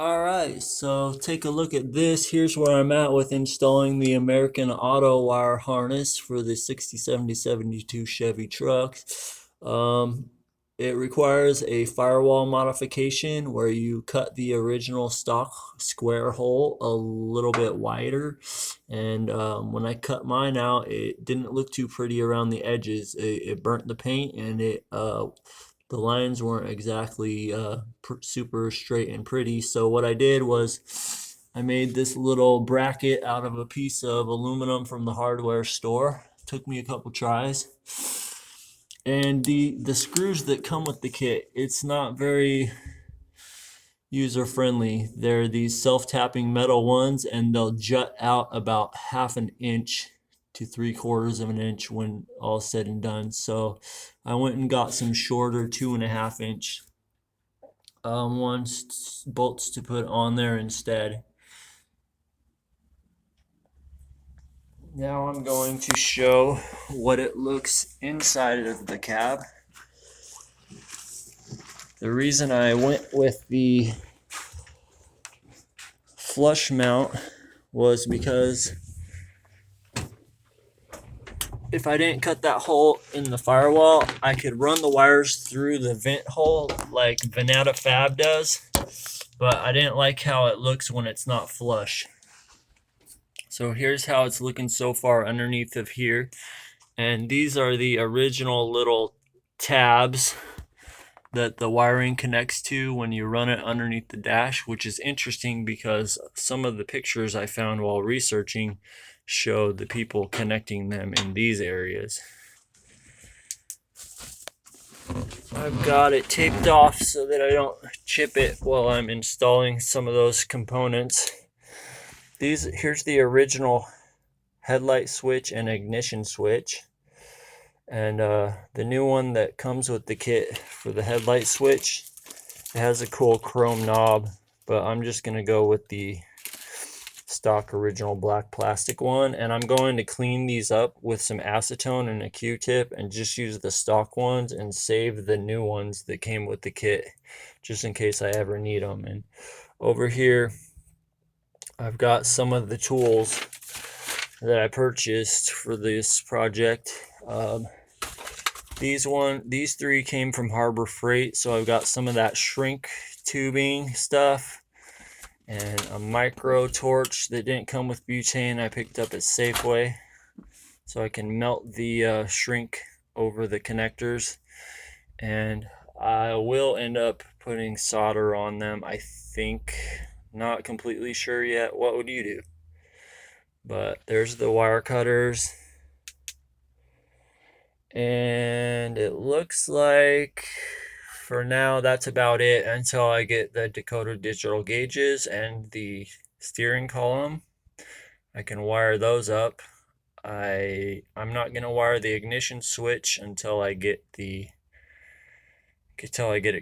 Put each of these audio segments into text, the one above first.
Alright, so take a look at this. Here's where I'm at with installing the American Autowire harness for the 60, 70, 72 Chevy truck. Um, it requires a firewall modification where you cut the original stock square hole a little bit wider. And when I cut mine out, it didn't look too pretty around the edges. It burnt the paint and the lines weren't exactly super straight and pretty. So what I did was I made this little bracket out of a piece of aluminum from the hardware store. Took me a couple tries. And the screws that come with the kit, it's not very user friendly. They're these self-tapping metal ones, and they'll jut out about half an inch to 3/4 of an inch when all said and done. So I went and got some shorter 2.5 inch bolts to put on there instead. Now I'm going to show what it looks inside of the cab. The reason I went with the flush mount was because if I didn't cut that hole in the firewall, I could run the wires through the vent hole like Veneta Fab does, but I didn't like how it looks when it's not flush. So here's how it's looking so far underneath of here. And these are the original little tabs that the wiring connects to when you run it underneath the dash, which is interesting because some of the pictures I found while researching showed the people connecting them in these areas. I've got it taped off so that I don't chip it while I'm installing some of those components. Here's the original headlight switch and ignition switch. And the new one that comes with the kit for the headlight switch, it has a cool chrome knob, but I'm just going to go with the stock original black plastic one. And I'm going to clean these up with some acetone and a Q-tip and just use the stock ones and save the new ones that came with the kit just in case I ever need them. And over here I've got some of the tools that I purchased for this project. These three came from Harbor Freight, so I've got some of that shrink tubing stuff and a micro torch that didn't come with butane I picked up at Safeway, so I can melt the shrink over the connectors. And I will end up putting solder on them, I think. Not completely sure yet. What would you do? But there's the wire cutters. And it looks like for now that's about it until I get the Dakota digital gauges and the steering column. I can wire those up. I'm not going to wire the ignition switch until I get it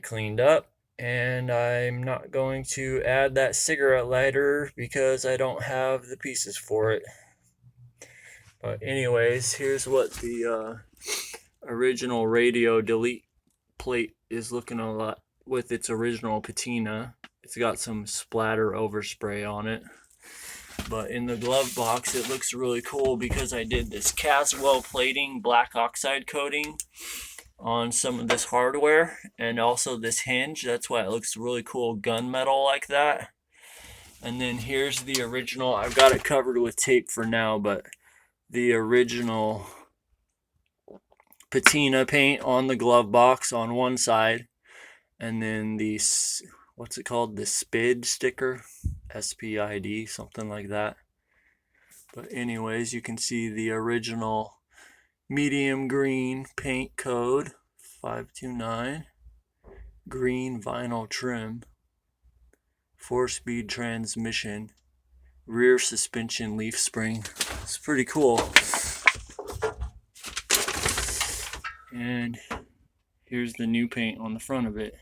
cleaned up. And I'm not going to add that cigarette lighter because I don't have the pieces for it. But anyways, here's what the original radio delete plate is looking a lot with its original patina. It's got some splatter overspray on it. But in the glove box, it looks really cool because I did this Caswell plating black oxide coating on some of this hardware and also this hinge. That's why it looks really cool gunmetal like that. And then here's the original. I've got it covered with tape for now, but the original patina paint on the glove box on one side, and then the, what's it called, the SPID sticker, SPID, something like that. But anyways, you can see the original medium green paint code 529, green vinyl trim, 4-speed transmission, rear suspension leaf spring. It's pretty cool. And here's the new paint on the front of it.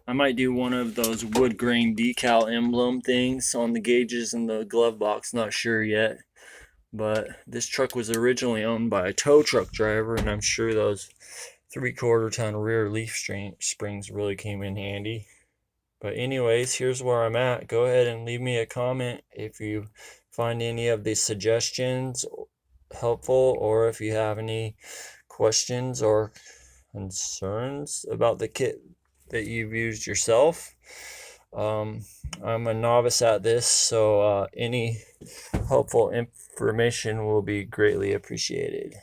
I might do one of those wood grain decal emblem things on the gauges in the glove box, not sure yet. But this truck was originally owned by a tow truck driver, and I'm sure those 3/4 ton rear leaf springs really came in handy. But anyways, here's where I'm at. Go ahead and leave me a comment if you find any of these suggestions helpful, or if you have any questions or concerns about the kit that you've used yourself. I'm a novice at this, so any helpful information will be greatly appreciated.